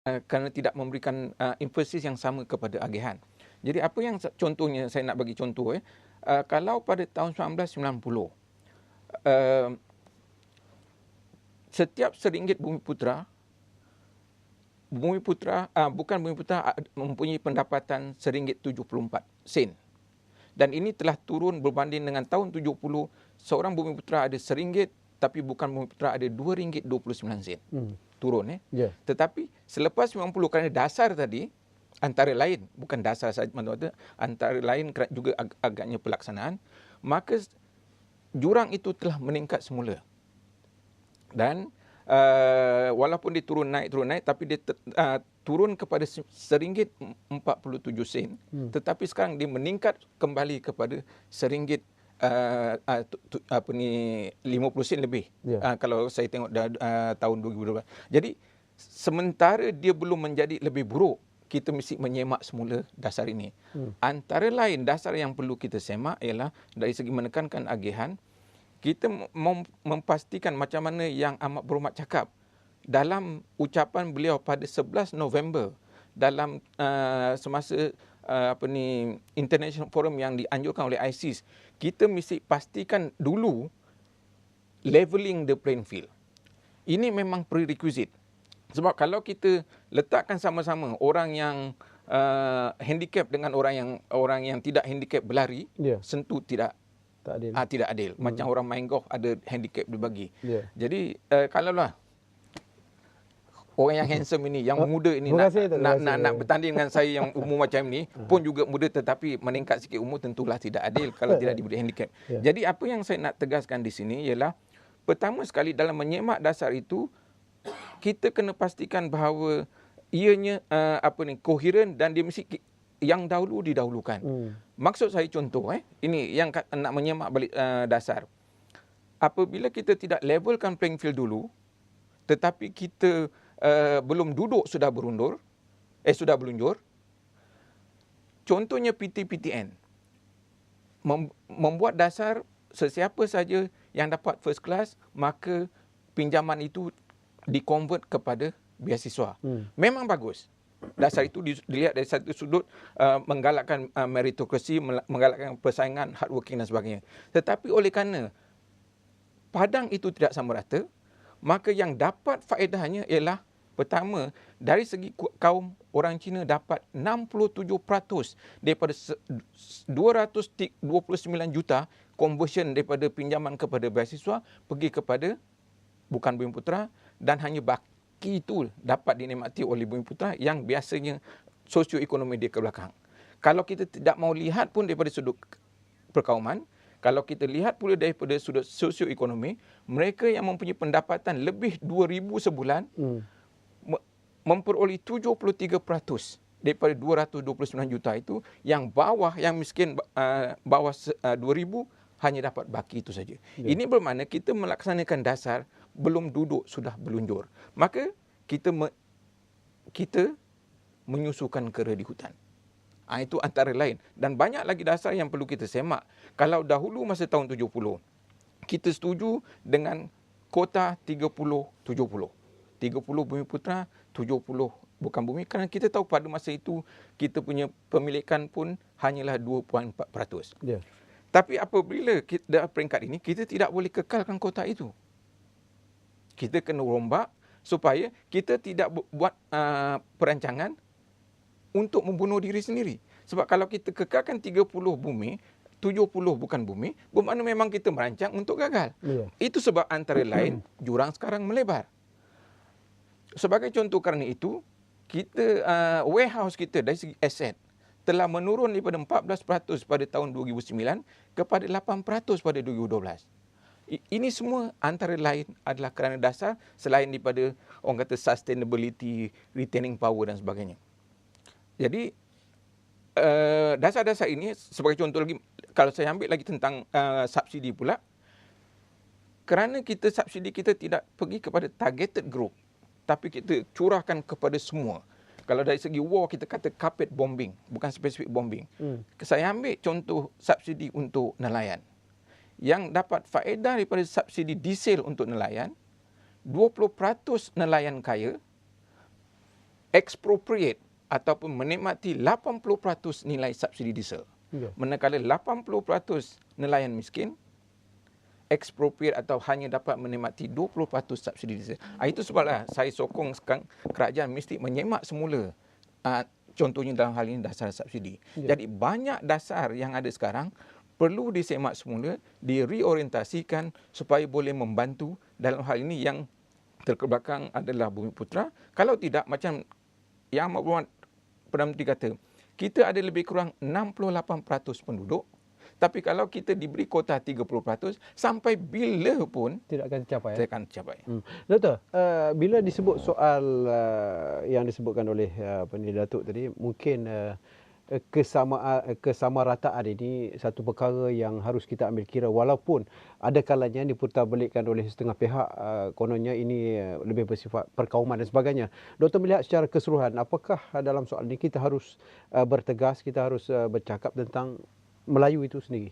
kerana tidak memberikan emphasis yang sama kepada agihan. Jadi apa yang contohnya, saya nak bagi contoh, kalau pada tahun 1990, setiap RM1 Bumi Putra mempunyai pendapatan RM1.74. Dan ini telah turun berbanding dengan tahun 70, seorang Bumi Putra ada RM1, tapi bukan Bumi Putra ada RM2.29. Turun. Ya. Tetapi selepas 90, kerana dasar tadi, antara lain, bukan dasar saja, antara lain juga agaknya pelaksanaan, maka jurang itu telah meningkat semula. Dan walaupun dia turun naik, tapi dia turun kepada RM1.47. Tetapi sekarang dia meningkat kembali kepada RM50 lebih. Kalau saya tengok tahun 2012. Jadi sementara dia belum menjadi lebih buruk, kita mesti menyemak semula dasar ini. Antara lain dasar yang perlu kita semak ialah dari segi menekankan agihan, kita memastikan macam mana yang Amat Berhormat cakap dalam ucapan beliau pada 11 November dalam semasa International Forum yang dianjurkan oleh ISIS. Kita mesti pastikan dulu leveling the playing field. Ini memang prerequisite. Sebab kalau kita letakkan sama-sama orang yang handicap dengan orang yang tidak handicap berlari, tentu tidak adil. Tidak adil. Macam orang main golf ada handicap dibagi. Jadi kalaulah orang yang handsome ini, yang muda ini nak bertanding dengan saya yang umur macam ni, pun juga muda tetapi meningkat sikit umur, tentulah tidak adil kalau tidak diberi handicap. Jadi apa yang saya nak tegaskan di sini ialah, pertama sekali dalam menyemak dasar itu, kita kena pastikan bahawa ianya koheren dan dia mesti yang dahulu didahulukan. Maksud saya contoh, ini yang nak menyemak balik dasar. Apabila kita tidak levelkan playing field dulu, tetapi kita belum duduk sudah berundur, sudah berlunjur. Contohnya PT-PTN. Membuat dasar sesiapa saja yang dapat first class, maka pinjaman itu di-convert kepada beasiswa. Memang bagus. Dasar itu dilihat dari satu sudut menggalakkan meritokrasi, menggalakkan persaingan, hard working dan sebagainya. Tetapi oleh kerana padang itu tidak sama rata, maka yang dapat faedahnya ialah, pertama, dari segi kaum orang Cina dapat 67% daripada 229 juta conversion daripada pinjaman kepada beasiswa pergi kepada bukan Bumi Putra, dan hanya itu dapat dinikmati oleh Bumi Putra yang biasanya sosioekonomi dia ke belakang. Kalau kita tidak mau lihat pun daripada sudut perkauman, kalau kita lihat pula daripada sudut sosioekonomi, mereka yang mempunyai pendapatan lebih 2,000 sebulan memperoleh 73% daripada 229 juta itu, yang bawah, yang miskin bawah 2,000 hanya dapat baki itu saja. Ini bermakna kita melaksanakan dasar belum duduk sudah berlunjur. Maka kita menyusukan kera di hutan. Itu antara lain. Dan banyak lagi dasar yang perlu kita semak. Kalau dahulu masa tahun 70, kita setuju dengan kota 30-70. 30 Bumi Putra, 70 bukan bumi. Kerana kita tahu pada masa itu kita punya pemilikan pun hanyalah 2.4%. Tapi apabila kita peringkat ini, kita tidak boleh kekalkan kota itu. Kita kena rombak supaya kita tidak buat perancangan untuk membunuh diri sendiri. Sebab kalau kita kekalkan 30 bumi, 70 bukan bumi, bermakna memang kita merancang untuk gagal. Itu sebab antara lain jurang sekarang melebar. Sebagai contoh kerana itu, kita warehouse kita dari segi aset telah menurun daripada 14% pada tahun 2009 kepada 8% pada 2012. Ini semua antara lain adalah kerana dasar selain daripada orang kata sustainability, retaining power dan sebagainya. Jadi dasar-dasar ini, sebagai contoh lagi, kalau saya ambil lagi tentang subsidi pula, kerana kita subsidi kita tidak pergi kepada targeted group, tapi kita curahkan kepada semua. Kalau dari segi war, kita kata carpet bombing, bukan spesifik bombing. Saya ambil contoh subsidi untuk nelayan. Yang dapat faedah daripada subsidi diesel untuk nelayan, 20% nelayan kaya, expropriate ataupun menikmati 80% nilai subsidi diesel. Manakala 80% nelayan miskin expropriate atau hanya dapat menikmati 20% subsidi diesel. Itu sebablah saya sokong sekarang kerajaan mesti menyemak semula contohnya dalam hal ini dasar subsidi. Jadi banyak dasar yang ada sekarang perlu disemak semula, direorientasikan supaya boleh membantu dalam hal ini yang terkebelakang adalah Bumiputera. Kalau tidak, macam Yang Amat Perdana Menteri kata, kita ada lebih kurang 68% penduduk, tapi kalau kita diberi kota 30%, sampai bila pun tidak akan tercapai. Tidak akan tercapai. Doktor, bila disebut soal yang disebutkan oleh Datuk tadi, mungkin kesamarataan ini satu perkara yang harus kita ambil kira, walaupun ada kalanya diputarbelikkan oleh setengah pihak, kononnya ini lebih bersifat perkauman dan sebagainya. Doktor melihat secara keseluruhan, apakah dalam soal ini kita harus bertegas, kita harus bercakap tentang Melayu itu sendiri?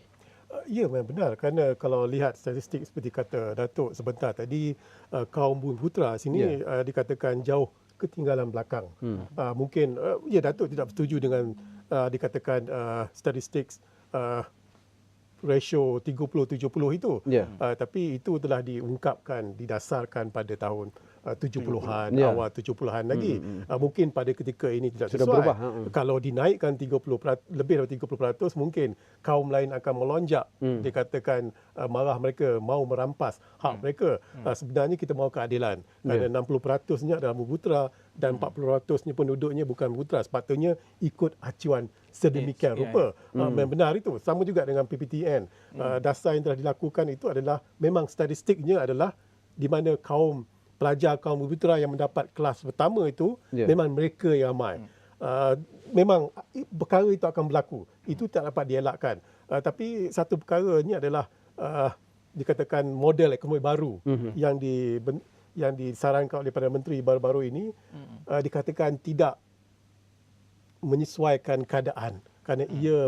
Ya, memang benar. Kerana kalau lihat statistik seperti kata Datuk sebentar tadi, kaum Bumiputera sini dikatakan jauh ketinggalan belakang. Mungkin Datuk tidak setuju dengan dikatakan statistik ratio 30-70 itu. Tapi itu telah diungkapkan, didasarkan pada tahun 70-an, awal 70-an lagi. Mungkin pada ketika ini tidak sudah sesuai. Berubah. Kalau dinaikkan 30%, lebih dari 30%, mungkin kaum lain akan melonjak. Dikatakan marah mereka, mau merampas hak mereka. Sebenarnya kita mahu keadilan. Kerana 60%-nya adalah Bumiputera dan 40%-nya penduduknya bukan Bumiputera. Sepatutnya ikut acuan sedemikian rupa. Memang benar itu. Sama juga dengan PPTN. Dasar yang telah dilakukan itu adalah, memang statistiknya adalah di mana pelajar kaum Bumiputera yang mendapat kelas pertama itu memang mereka yang ramai. Memang perkara itu akan berlaku. Itu tak dapat dielakkan. Tapi satu perkaranya adalah dikatakan model ekonomi baru yang disarankan oleh Perdana Menteri baru-baru ini, dikatakan tidak menyesuaikan keadaan kerana ia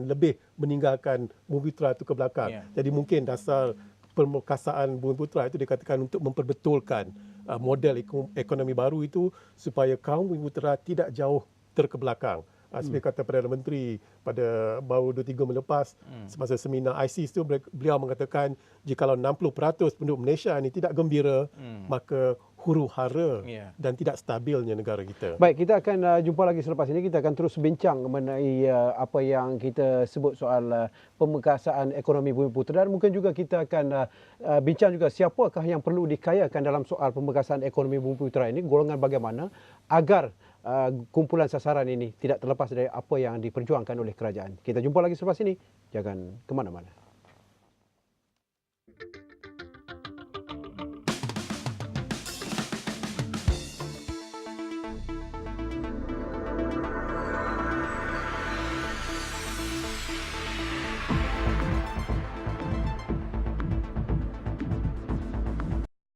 lebih meninggalkan Bumiputera itu ke belakang. Jadi mungkin dasar permukasaan Bumiputera itu dikatakan untuk memperbetulkan model ekonomi baru itu supaya kaum Bumiputera tidak jauh terkebelakang. Seperti kata Perdana Menteri pada baru 2-3 minggu lepas semasa seminar ISIS itu, beliau mengatakan jikalau 60% penduduk Malaysia ini tidak gembira, maka huru-hara dan tidak stabilnya negara kita. Baik, kita akan jumpa lagi selepas ini. Kita akan terus bincang mengenai apa yang kita sebut soal pemekasaan ekonomi Bumiputera, dan mungkin juga kita akan bincang juga siapakah yang perlu dikayakan dalam soal pemekasaan ekonomi Bumiputera ini, golongan bagaimana agar kumpulan sasaran ini tidak terlepas dari apa yang diperjuangkan oleh kerajaan. Kita jumpa lagi selepas ini. Jangan ke mana-mana.